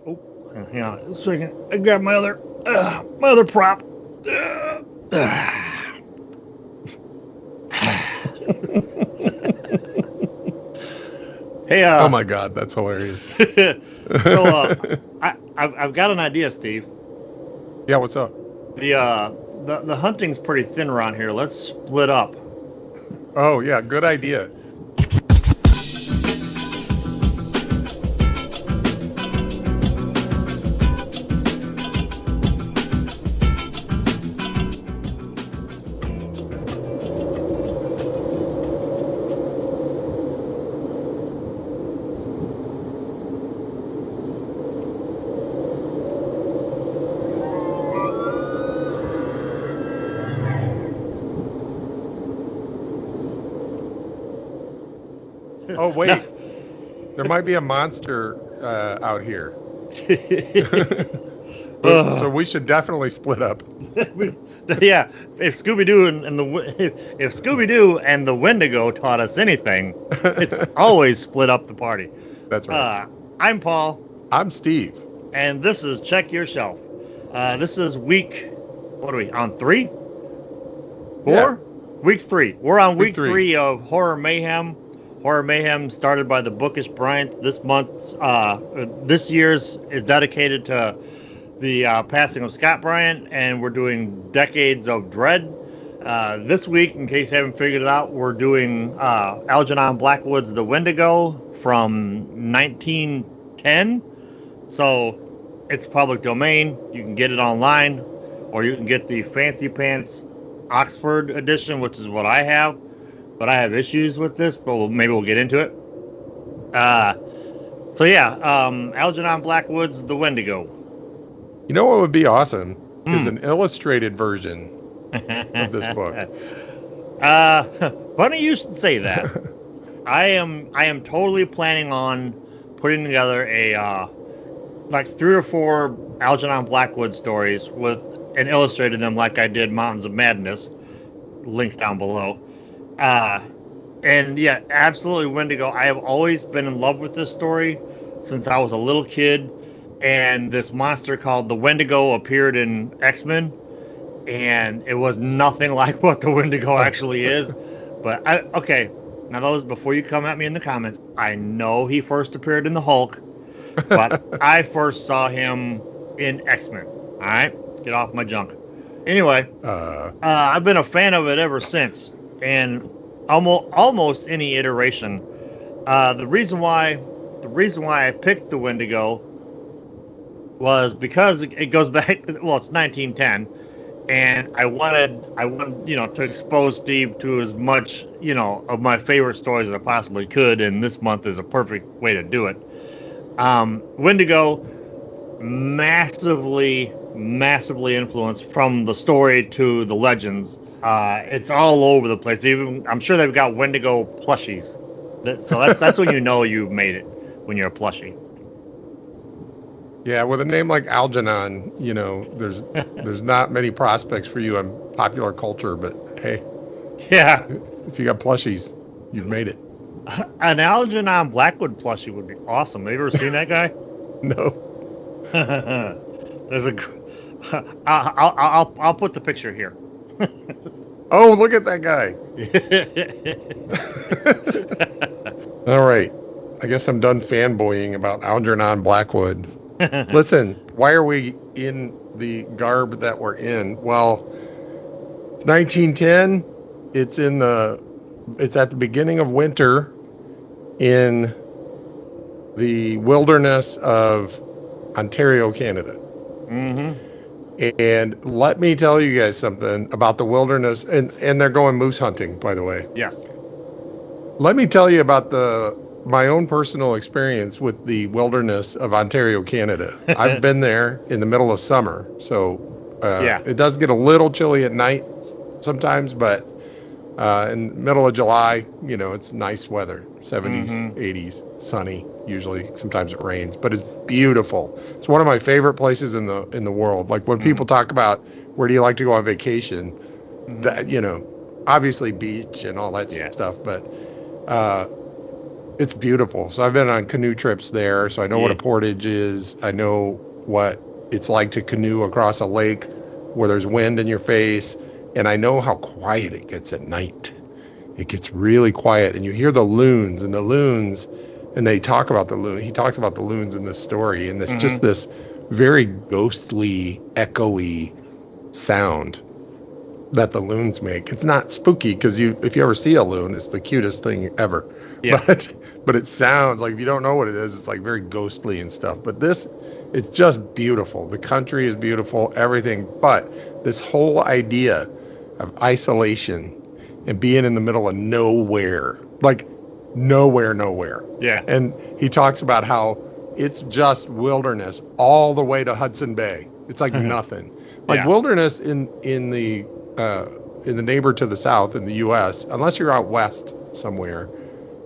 Oh, hang on a second. I got my other prop. Hey, Oh my God, that's hilarious. so I've got an idea, Steve. Yeah, what's up? The hunting's pretty thin around here. Let's split up. Oh yeah, good idea. Oh wait, there might be a monster out here. So we should definitely split up. Yeah, if Scooby Doo if Scooby Doo and the Wendigo taught us anything, it's always split up the party. That's right. I'm Paul, I'm Steve. and this is Check Your Shelf. This is week. What are we on? 3? 4? Yeah. Week 3. We're on week Week 3. 3 of Horror Mayhem. Horror Mayhem started by the Bookish Bryant. This year's is dedicated to the passing of Scott Bryant, and we're doing Decades of Dread. This week, in case you haven't figured it out, we're doing Algernon Blackwood's The Wendigo from 1910. So it's public domain. You can get it online, or you can get the Fancy Pants Oxford edition, which is what I have. But I have issues with this, but maybe we'll get into it. Algernon Blackwood's The Wendigo. You know what would be awesome is an illustrated version of this book. Funny you should say that. I am totally planning on putting together a like 3 or 4 Algernon Blackwood stories and illustrated them like I did Mountains of Madness. Link down below. And yeah, absolutely Wendigo. I have always been in love with this story since I was a little kid, and this monster called the Wendigo appeared in X-Men, and it was nothing like what the Wendigo actually is. But now those, before you come at me in the comments, I know he first appeared in the Hulk, but I first saw him in X-Men. All right, get off my junk. Anyway, I've been a fan of it ever since, and almost any iteration. The reason why I picked the Wendigo was because it goes back. Well, it's 1910, and I wanted to expose Steve to as much of my favorite stories as I possibly could, and this month is a perfect way to do it. Wendigo, massively influenced from the story to the legends. It's all over the place. I'm sure they've got Wendigo plushies. So that's when you know you've made it, when you're a plushie. Yeah, with a name like Algernon, there's not many prospects for you in popular culture, but hey. Yeah. If you got plushies, you've made it. An Algernon Blackwood plushie would be awesome. Have you ever seen that guy? No. There's I'll put the picture here. Oh, look at that guy. All right. I guess I'm done fanboying about Algernon Blackwood. Listen, why are we in the garb that we're in? Well, it's 1910. It's at the beginning of winter in the wilderness of Ontario, Canada. Mm-hmm. And let me tell you guys something about the wilderness, and they're going moose hunting, by the way. Yes. Let me tell you about my own personal experience with the wilderness of Ontario, Canada. I've been there in the middle of summer, so it does get a little chilly at night sometimes, but in the middle of July, it's nice weather, 70s, 80s, sunny. Usually, sometimes it rains, but it's beautiful. It's one of my favorite places in the world. Like when people talk about where do you like to go on vacation, that obviously beach and all that stuff, but It's beautiful. So I've been on canoe trips there, so I know what a portage is. I know what it's like to canoe across a lake where there's wind in your face, and I know how quiet it gets at night. It gets really quiet, and you hear the loons, and they talk about the loon. He talks about the loons in this story, and it's just this very ghostly, echoey sound that the loons make. It's not spooky because if you ever see a loon, it's the cutest thing ever. Yeah. But it sounds like, if you don't know what it is, it's like very ghostly and stuff. But it's just beautiful. The country is beautiful, everything. But this whole idea of isolation and being in the middle of nowhere, like nowhere. Yeah. And he talks about how it's just wilderness all the way to Hudson Bay. It's like nothing. Like wilderness in the neighbor to the south in the U.S., unless you're out west somewhere,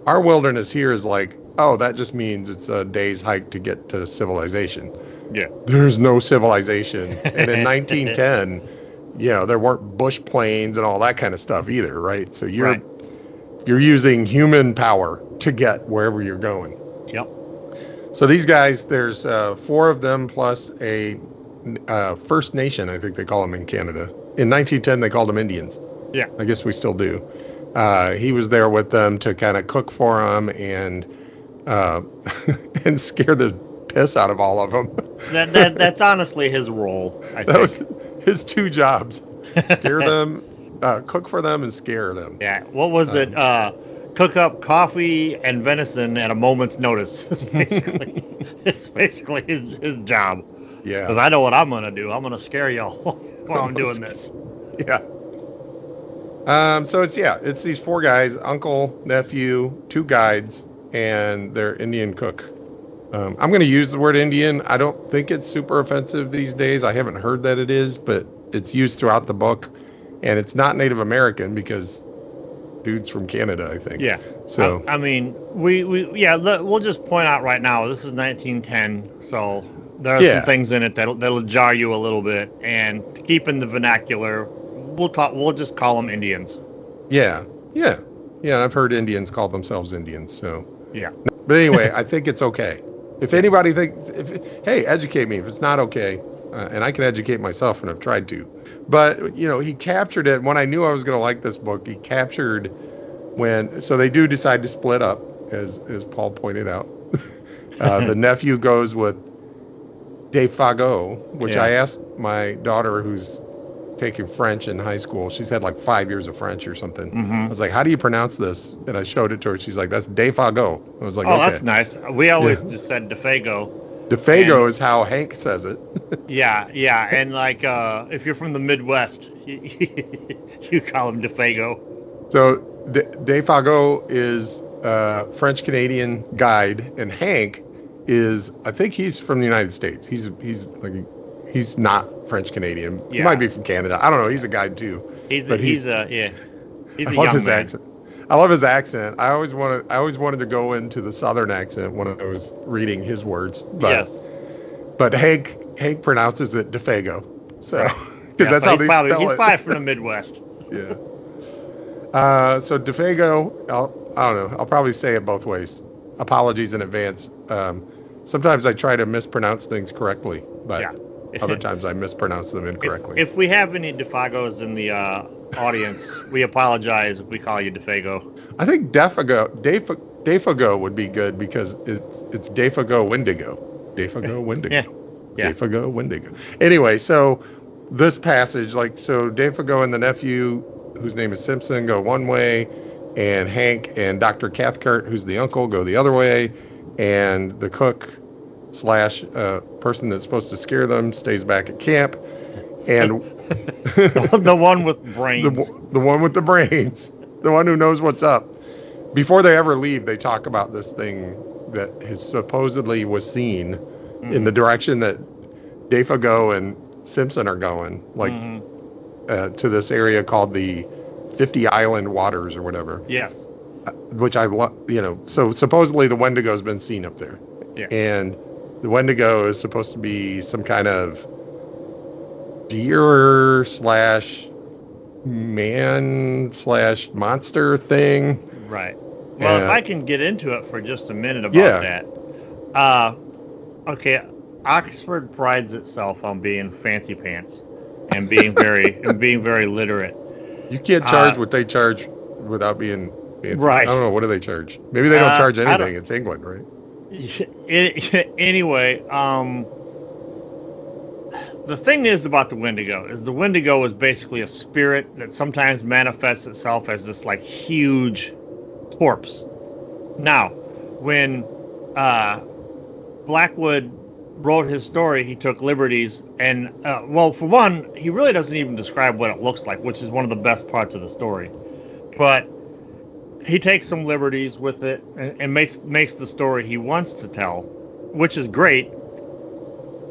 our wilderness here is like, oh, that just means it's a day's hike to get to civilization. Yeah. There's no civilization. And in 1910, there weren't bush planes and all that kind of stuff either, right? So you're using human power to get wherever you're going. Yep. So these guys, there's 4 of them plus a First Nation, I think they call them in Canada. In 1910, they called them Indians. Yeah. I guess we still do. He was there with them to kind of cook for them and scare the piss out of all of them. That's honestly his role, I think. That was his 2 jobs. Scare them, cook for them, and scare them. Yeah. What was it? Cook up coffee and venison at a moment's notice. It's basically his job. Yeah. Because I know what I'm going to do. I'm going to scare y'all while I'm doing this. Yeah. So it's these 4 guys, uncle, nephew, 2 guides, and their Indian cook. I'm going to use the word Indian. I don't think it's super offensive these days. I haven't heard that it is, but it's used throughout the book. And it's not Native American because dude's from Canada, I think. Yeah. So I mean, we'll just point out right now, this is 1910, so there are some things in it that'll jar you a little bit. And to keep in the vernacular, we'll just call them Indians. Yeah. I've heard Indians call themselves Indians. So yeah. But anyway, I think it's okay. If anybody thinks, hey, educate me if it's not okay, and I can educate myself, and I've tried to. But he captured it when I knew I was going to like this book. He captured so they do decide to split up, as Paul pointed out. The nephew goes with Defago, which I asked my daughter, who's taking French in high school. She's had like 5 years of French or something. I was like, how do you pronounce this? And I showed it to her. She's like, that's Defago. I was like, okay. That's nice. We always just said Defago. Defago is how Hank says it. Yeah. And like, if you're from the Midwest, you call him Defago. So Defago is French Canadian guide, and Hank is, I think he's from the United States. He's not French Canadian. Yeah. He might be from Canada. I don't know. He's a guide too. He's a young man. Accent. I love his accent. I always wanted to go into the Southern accent when I was reading his words. But Hank pronounces it Defago. So because that's how they spell it. He's probably from the Midwest. Yeah. So Defago, I don't know. I'll probably say it both ways. Apologies in advance. Sometimes I try to mispronounce things correctly, but other times I mispronounce them incorrectly. If we have any Defagos in the audience, we apologize if we call you Defago. I think Defago would be good because it's Defago Wendigo. Defago Wendigo. Yeah. Defago Wendigo. Anyway, so this passage, Defago and the nephew, whose name is Simpson, go one way, and Hank and Dr. Cathcart, who's the uncle, go the other way, and the cook / person that's supposed to scare them stays back at camp, and the one with brains, the one with the brains, the one who knows what's up. Before they ever leave, they talk about this thing that supposedly was seen in the direction that Defago and Simpson are going, to this area called the 50 Island Waters or whatever. Yes. Which I love, so supposedly the Wendigo's been seen up there. Yeah. And the Wendigo is supposed to be some kind of deer / man / monster thing. Right. Well, if I can get into it for just a minute about that. Okay, Oxford prides itself on being fancy pants and being very literate. You can't charge what they charge without being fancy. Right. I don't know. What do they charge? Maybe they don't charge anything. It's England, right? Anyway, the thing is about the Wendigo is basically a spirit that sometimes manifests itself as this like huge corpse. Now, when Blackwood wrote his story, he took liberties, and for one, he really doesn't even describe what it looks like, which is one of the best parts of the story. But he takes some liberties with it and makes the story he wants to tell, which is great.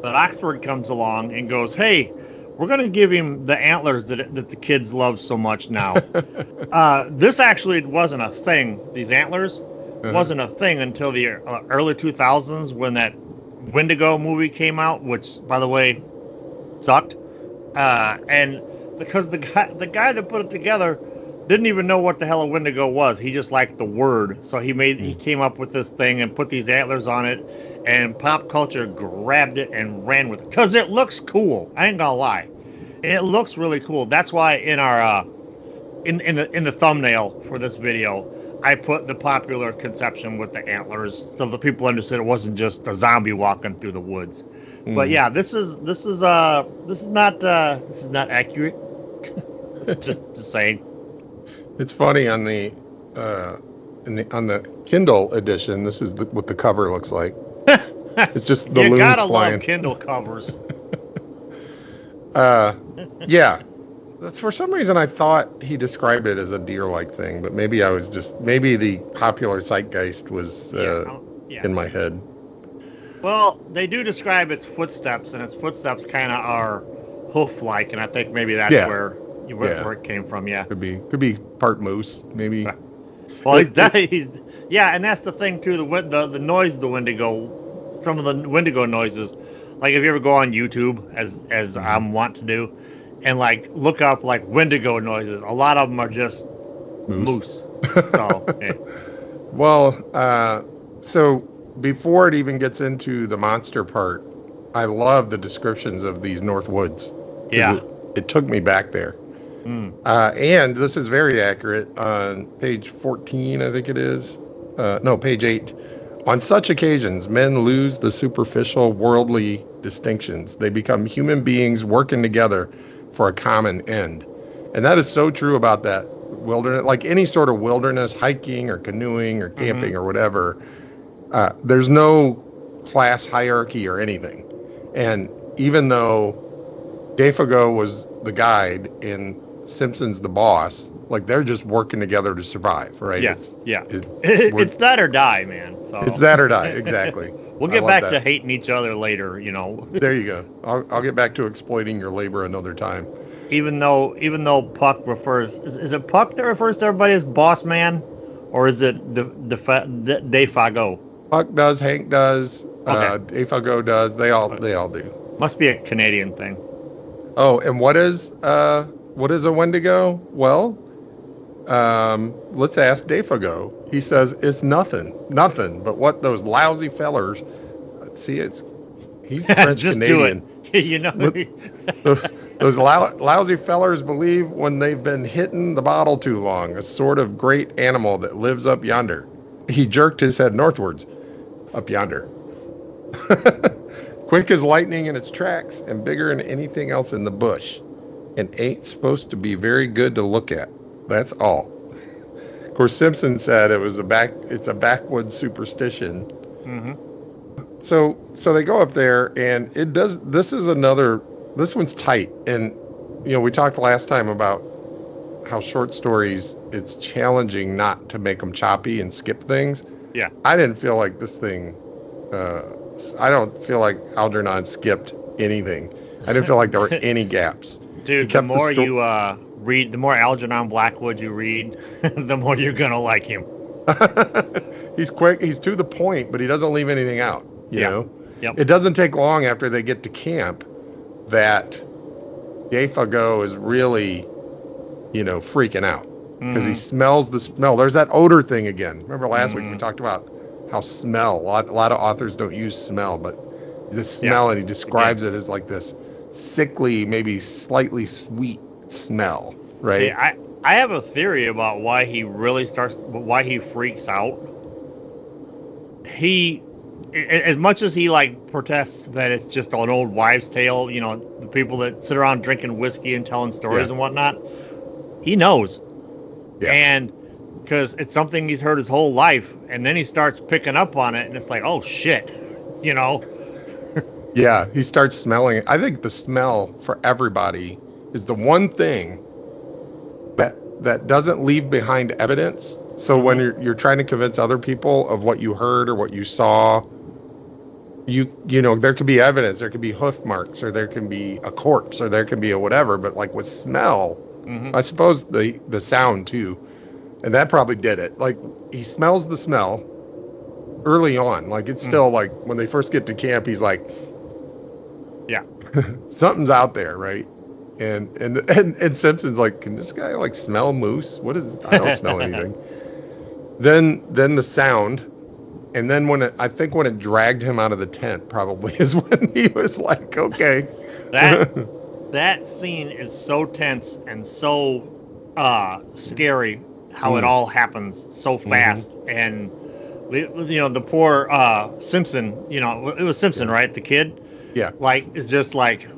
But Oxford comes along and goes, "Hey, we're going to give him the antlers that the kids love so much now." This actually wasn't a thing. These antlers wasn't a thing until the early 2000s when that Wendigo movie came out, which, by the way, sucked. And because the guy that put it together didn't even know what the hell a Wendigo was. He just liked the word. So he came up with this thing and put these antlers on it, and pop culture grabbed it and ran with it because it looks cool. I ain't gonna lie, it looks really cool. That's why in our in the thumbnail for this video, I put the popular conception with the antlers so the people understood it wasn't just a zombie walking through the woods. But yeah, this is not accurate. just saying. It's funny on the on the Kindle edition. This is what the cover looks like. It's just the you loons gotta flying. love Kindle covers. Yeah. That's, for some reason, I thought he described it as a deer-like thing, but maybe the popular zeitgeist was in my head. Well, they do describe its footsteps, and its footsteps kind of are hoof-like, and I think maybe that's where it came from. Yeah, could be part moose, maybe. Well, he's and that's the thing too. The noise of the Wendigo, some of the Wendigo noises, like if you ever go on YouTube, as I'm wont to do, and like look up like Wendigo noises, a lot of them are just moose. So, yeah. Well, so before it even gets into the monster part, I love the descriptions of these North Woods. Yeah, it took me back there. And this is very accurate on page 14, I think it is. No, page 8. On such occasions, men lose the superficial worldly distinctions. They become human beings working together for a common end. And that is so true about that wilderness, like any sort of wilderness, hiking or canoeing or camping or whatever. There's no class hierarchy or anything. And even though Defago was the guide and Simpson's the boss, like they're just working together to survive, right? Yes, it's that or die, man. So it's that or die, exactly. We'll get back to hating each other later, There you go. I'll get back to exploiting your labor another time. Even though Puck refers, is it Puck that refers to everybody as boss man, or is it Defago? Puck does, Hank does, Okay. Defago does. They all do. Must be a Canadian thing. Oh, and what is a Wendigo? Well, let's ask Defago. He says it's nothing but what those lousy fellers. See, he's French just Canadian. Do it. Those lousy fellers believe when they've been hitting the bottle too long, a sort of great animal that lives up yonder. He jerked his head northwards, up yonder. Quick as lightning in its tracks and bigger than anything else in the bush. And ain't supposed to be very good to look at. That's all. Of course, Simpson said it's a backwoods superstition. Mm-hmm. So they go up there, and it does. This one's tight, and we talked last time about how short stories, it's challenging not to make them choppy and skip things. Yeah, I didn't feel like this thing. I don't feel like Algernon skipped anything. I didn't feel like there were any gaps. Dude, the more you read, the more Algernon Blackwood you read, the more you're gonna like him. He's quick. He's to the point, but he doesn't leave anything out. You know. Yep. It doesn't take long after they get to camp that Defago is really, freaking out. because he smells the smell. There's that odor thing again. Remember last week we talked about how smell. A lot of authors don't use smell, but the smell, and he describes it as like this sickly, maybe slightly sweet smell, right? Hey, I have a theory about why he freaks out. As much as he like protests that it's just an old wives' tale, you know, the people that sit around drinking whiskey and telling stories and whatnot, he knows. Yeah. And because it's something he's heard his whole life, and then he starts picking up on it, and it's like, oh shit, you know? Yeah, he starts smelling it. I think the smell for everybody is the one thing that doesn't leave behind evidence. So when you're trying to convince other people of what you heard or what you saw, you know, there could be evidence, there could be hoof marks, or there can be a corpse, or there can be a whatever. But like with smell, I suppose the sound too, and that probably did it. Like he smells the smell early on. Like it's still like when they first get to camp, he's like, yeah, something's out there, right? And Simpson's like, can this guy like smell moose? What is? I don't smell anything. Then the sound, and then I think when it dragged him out of the tent, probably is when he was like, okay. That scene is so tense and so scary. How it all happens so fast, and you know the poor Simpson. You know it was Simpson, right? The kid. Yeah. Like it's just like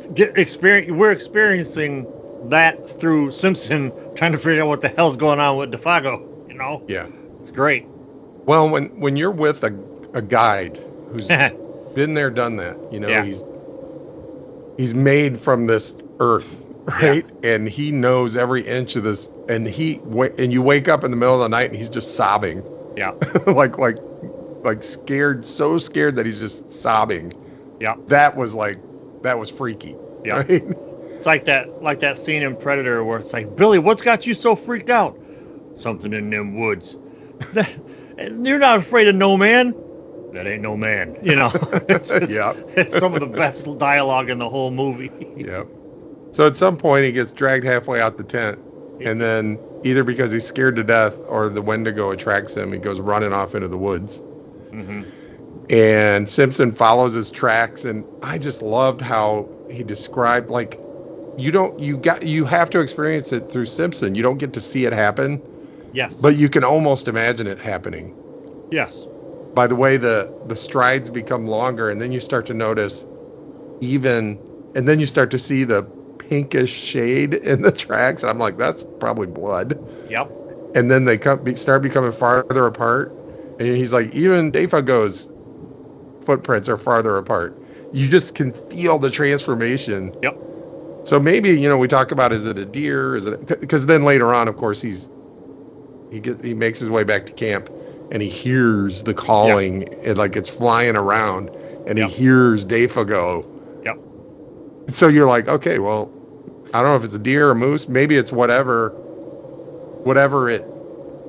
we're experiencing that through Simpson trying to figure out what the hell's going on with Defago, you know? Yeah. It's great. Well, when you're with a guide who's been there, done that, you know, he's made from this earth, right? Yeah. And he knows every inch of this, and you wake up in the middle of the night and he's just sobbing. Yeah. like scared, so scared that he's just sobbing. Yeah. That was freaky. Yeah. Right? It's like that scene in Predator where it's like, Billy, what's got you so freaked out? Something in them woods. You're not afraid of no man. That ain't no man. You know. It's some of the best dialogue in the whole movie. Yeah. So at some point he gets dragged halfway out the tent, and then either because he's scared to death or the Wendigo attracts him, he goes running off into the woods. And Simpson follows his tracks, and I just loved how he described, like, you have to experience it through Simpson. You don't get to see it happen. Yes. But you can almost imagine it happening. Yes. By the way the strides become longer, and then you start to notice and then you start to see the pinkish shade in the tracks. I'm like, that's probably blood. Yep. And then they start becoming farther apart. And he's like, even Defago's footprints are farther apart. You just can feel the transformation. Yep. So maybe, you know, we talk about, is it a deer? Is it, because then later on, of course, he makes his way back to camp, and he hears the calling, and like it's flying around, and he hears Defago. Yep. So you're like, okay, well, I don't know if it's a deer or a moose. Maybe it's whatever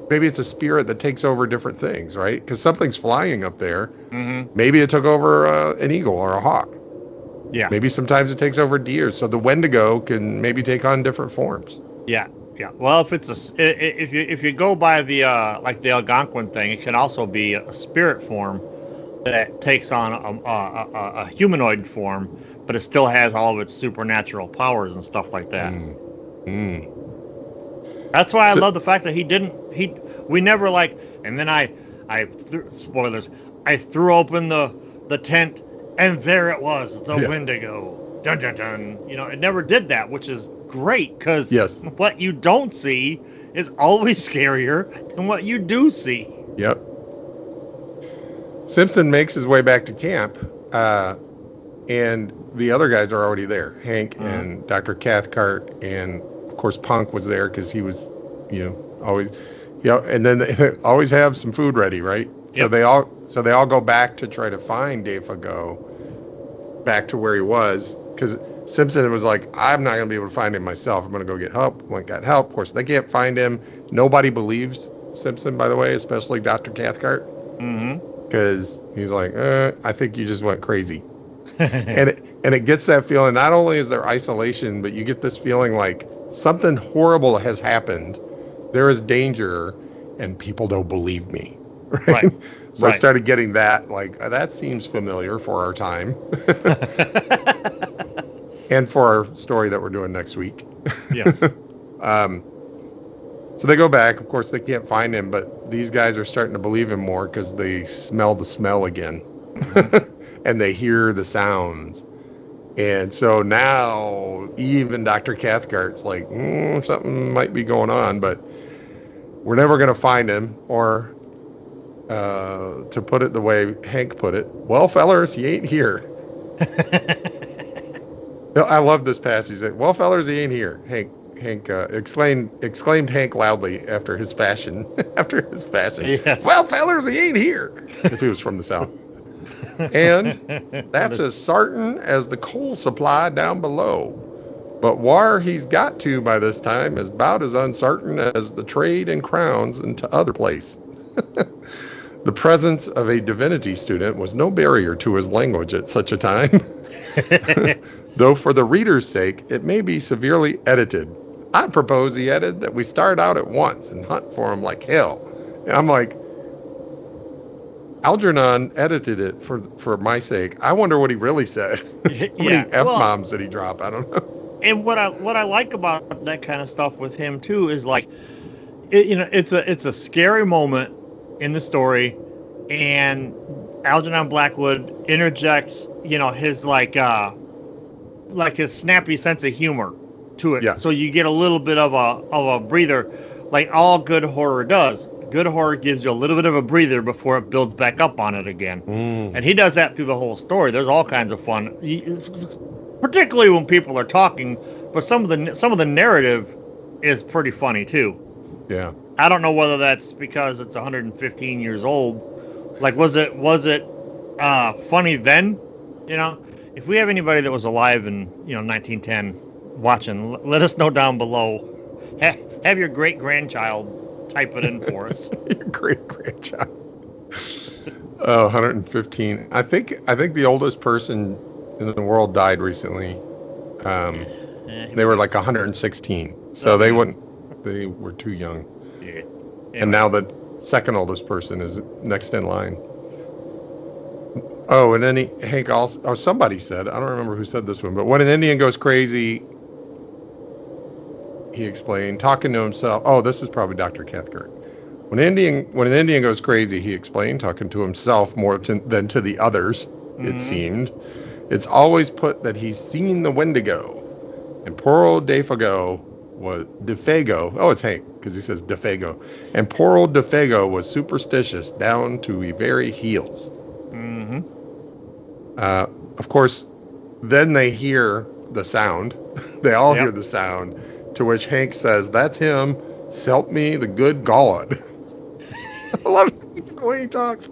maybe it's a spirit that takes over different things, right? Because something's flying up there. Maybe it took over an eagle or a hawk. Yeah. Maybe sometimes it takes over deer. So the Wendigo can maybe take on different forms. Yeah. Yeah. Well, if you go by the like the Algonquin thing, it can also be a spirit form that takes on a humanoid form, but it still has all of its supernatural powers and stuff like that. That's why I love the fact that we never like, and then spoilers, I threw open the tent, and there it was, the Wendigo. Dun dun dun. You know, it never did that, which is great, because what you don't see is always scarier than what you do see. Yep. Simpson makes his way back to camp, and the other guys are already there. Hank and Dr. Cathcart, and of course Punk was there because he was, you know, always, and then they always have some food ready, right? So they all go back to try to find Defago back to where he was, because Simpson was like, I'm not going to be able to find him myself. I'm going to go get help. Went got help. Of course, they can't find him. Nobody believes Simpson, by the way, especially Dr. Cathcart. Because he's like, I think you just went crazy. and it gets that feeling. Not only is there isolation, but you get this feeling like something horrible has happened. There is danger, and people don't believe me. Right. So I started getting that. Like, that seems familiar for our time, and for our story that we're doing next week. Yes. So they go back. Of course, they can't find him, but these guys are starting to believe him more because they smell the smell again, and they hear the sounds. And so now even Dr. Cathcart's like, something might be going on, but we're never going to find him. Or to put it the way Hank put it, well, fellers, he ain't here. I love this passage. Well, fellers, he ain't here. Hank exclaimed Hank loudly after his fashion. Yes. Well, fellers, he ain't here. If he was from the South. And that's as certain as the coal supply down below. But where he's got to by this time is about as uncertain as the trade in crowns into other place. The presence of a divinity student was no barrier to his language at such a time. Though for the reader's sake, it may be severely edited. I propose, he added, that we start out at once and hunt for him like hell. And I'm like, Algernon edited it for my sake. I wonder what he really said. How many F-bombs did he drop? I don't know. And what I like about that kind of stuff with him too is like, it's a scary moment in the story, and Algernon Blackwood interjects, his like his snappy sense of humor to it. Yeah. So you get a little bit of a breather, like all good horror does. Good horror gives you a little bit of a breather before it builds back up on it again. And he does that through the whole story. There's all kinds of fun, particularly when people are talking, but some of the narrative is pretty funny too. Yeah. I don't know whether that's because it's 115 years old. Like, was it funny then? If we have anybody that was alive in 1910 watching, let us know down below. Have your great grandchild type it in for us. Your great grandchild. 115. I think the oldest person in the world died recently. They were like 116, so they were too young. Yeah. And now the second oldest person is next in line. Oh, and then Hank also, somebody said, I don't remember who said this one, but when an Indian goes crazy, he explained, talking to himself. Oh, this is probably Dr. Cathcart. When an Indian goes crazy, he explained, talking to himself more than to the others, it seemed. It's always put that he's seen the Wendigo. And poor old Defago was it's Hank, because he says Defago. And poor old Defago was superstitious down to his very heels. Of course, then they hear the sound. They all hear the sound, to which Hank says, "That's him. S'help me the good God." I love the way he talks.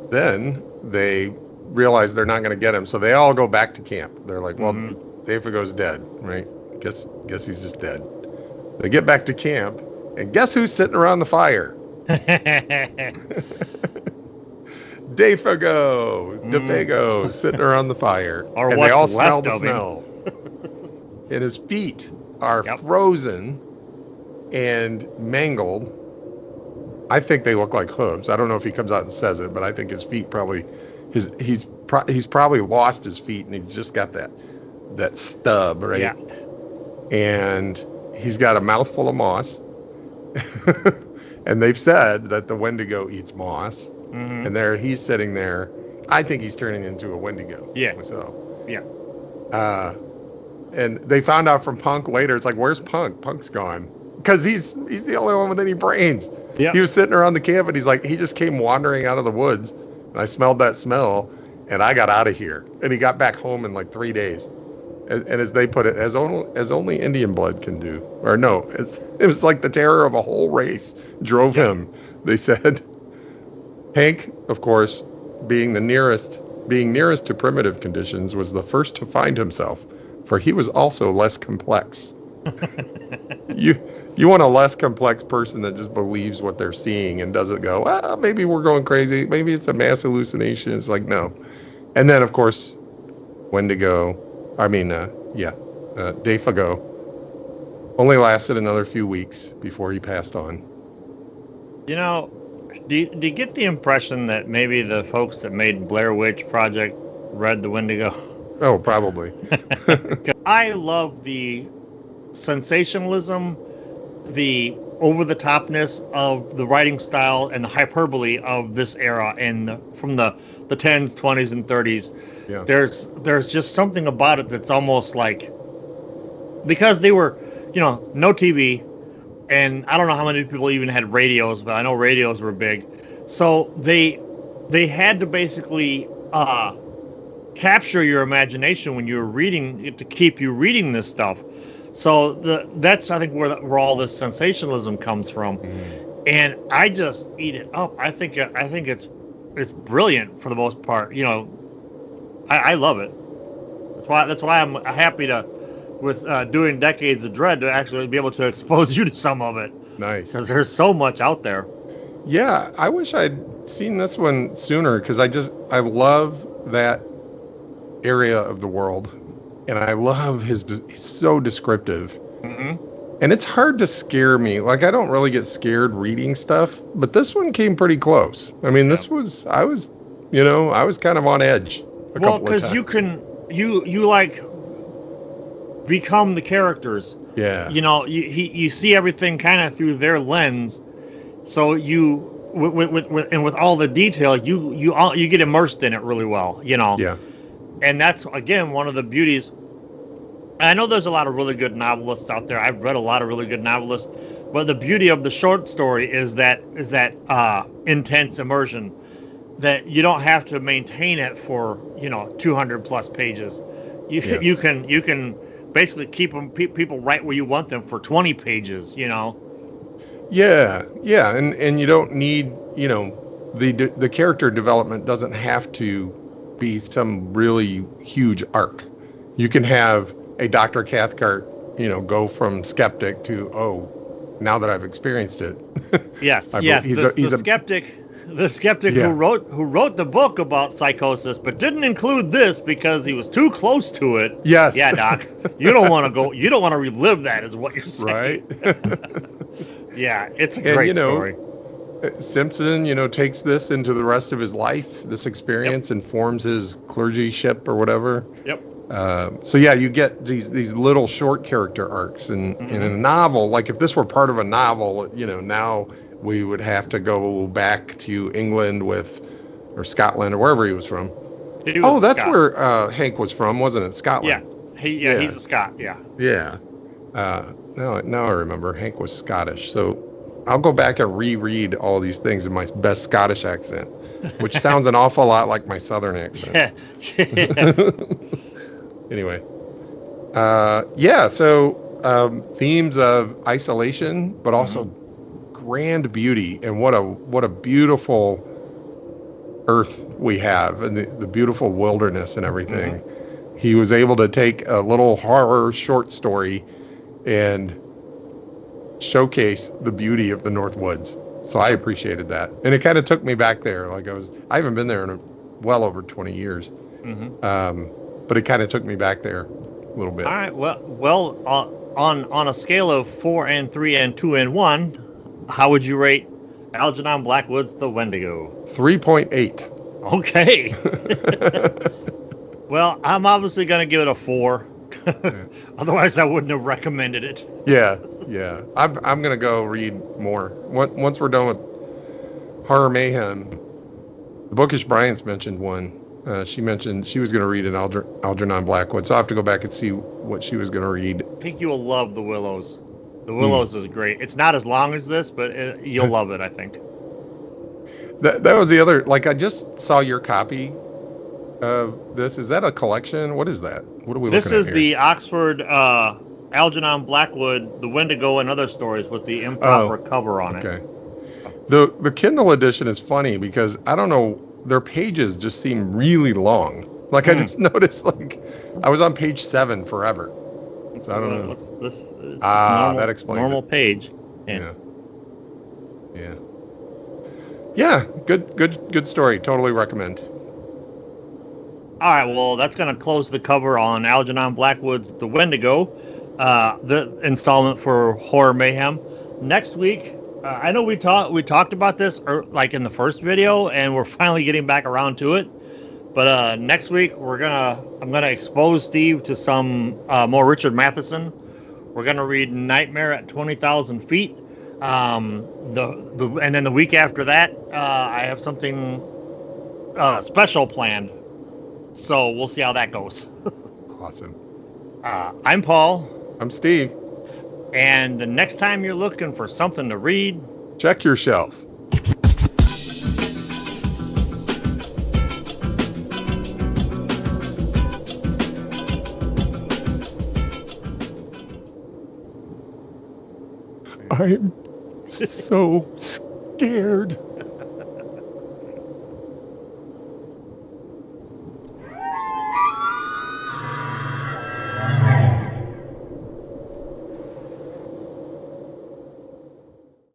Then they realize they're not going to get him, so they all go back to camp. They're like, well, Defago's dead, right? Guess he's just dead. They get back to camp, and guess who's sitting around the fire? Defago sitting around the fire. Or and what's they all left smell the of smell. And his feet are frozen and mangled. I think they look like hooves. I don't know if he comes out and says it, but I think his feet probably he's probably lost his feet, and he's just got that stub, right? Yeah. And he's got a mouthful of moss. And they've said that the Wendigo eats moss. And he's sitting there. I think he's turning into a Wendigo. Yeah. So. Yeah. And they found out from Punk later. It's like, where's Punk? Punk's gone, because he's the only one with any brains. Yeah. He was sitting around the camp, and he's like, he just came wandering out of the woods, and I smelled that smell, and I got out of here. And he got back home in like 3 days. And as they put it, as only Indian blood can do. Or no, it was like the terror of a whole race drove him, they said. Hank, of course, being nearest to primitive conditions, was the first to find himself, for he was also less complex. You want a less complex person that just believes what they're seeing and doesn't go, well, maybe we're going crazy. Maybe it's a mass hallucination. It's like, no. And then, of course, Wendigo. Defago. Only lasted another few weeks before he passed on. You know, do you get the impression that maybe the folks that made Blair Witch Project read the Wendigo? Oh, probably. I love the sensationalism, the over-the-topness of the writing style and the hyperbole of this era, and from the 10s, 20s, and 30s. Yeah. There's just something about it that's almost like, because they were, no TV, and I don't know how many people even had radios, but I know radios were big. So they had to basically capture your imagination when you were reading it to keep you reading this stuff. So that's I think where all this sensationalism comes from, and I just eat it up. I think it's brilliant for the most part. I love it. That's why I'm happy to, with doing Decades of Dread, to actually be able to expose you to some of it. Nice, because there's so much out there. Yeah, I wish I'd seen this one sooner, because I love that area of the world, and I love he's so descriptive. And it's hard to scare me. Like, I don't really get scared reading stuff, but this one came pretty close. I mean, I was kind of on edge a couple of times. Well, because you like become the characters. Yeah. You see everything kind of through their lens, so with all the detail, you get immersed in it really well. Yeah. And that's, again, one of the beauties. I know there's a lot of really good novelists out there. I've read a lot of really good novelists, but the beauty of the short story is that intense immersion, that you don't have to maintain it for 200 plus pages. You can basically keep people right where you want them for 20 pages. Yeah, and you don't need the character development doesn't have to be some really huge arc. You can have a Dr. Cathcart, go from skeptic to, now that I've experienced it. Yes. He's a skeptic. The skeptic who wrote the book about psychosis, but didn't include this because he was too close to it. Yes. Yeah, Doc. You don't want to go. You don't want to relive that, is what you're saying. Right. Yeah, it's a great story. Simpson, takes this into the rest of his life. This experience informs his clergyship or whatever. Yep. So you get these little short character arcs, and in a novel, like if this were part of a novel, now we would have to go back to England or Scotland or wherever he was from. That's Scott. Where Hank was from, wasn't it? Scotland. Yeah. He's a Scot. Yeah. Yeah. Now I remember Hank was Scottish. So I'll go back and reread all these things in my best Scottish accent, which sounds an awful lot like my Southern accent. Yeah. Anyway. So themes of isolation, but also grand beauty, and what a beautiful earth we have, and the beautiful wilderness and everything. He was able to take a little horror short story and showcase the beauty of the North Woods. So I appreciated that, and it kind of took me back there. Like I haven't been there in well over 20 years, but it kind of took me back there a little bit. All right. Well, on a scale of 4 and 3 and 2 and 1. How would you rate Algernon Blackwood's The Wendigo? 3.8. Okay. Well, I'm obviously going to give it a 4. Otherwise, I wouldn't have recommended it. Yeah. I'm going to go read more. Once we're done with Horror Mayhem, the Bookish Bryant's mentioned one. She mentioned she was going to read an Algernon Blackwood, so I have to go back and see what she was going to read. I think you will love The Willows. The Willows is great. It's not as long as this, but you'll love it, I think. That was the other, like, I just saw your copy of this. Is that a collection? What is that? What are we looking at here? This is the Oxford Algernon Blackwood, The Wendigo, and Other Stories with the improper cover on it. Okay. The Kindle edition is funny because, I don't know, their pages just seem really long. Like, I just noticed, like, I was on page 7 forever. So I don't know. This that explains normal it. Page. Yeah. Good story. Totally recommend. All right, well, that's going to close the cover on Algernon Blackwood's The Wendigo, the installment for Horror Mayhem. Next week, I know we talked about this like in the first video, and we're finally getting back around to it. But next week, I'm gonna expose Steve to some more Richard Matheson. We're gonna read Nightmare at 20,000 Feet. And then the week after that, I have something special planned. So we'll see how that goes. Awesome. I'm Paul. I'm Steve. And the next time you're looking for something to read, check your shelf. I'm so scared.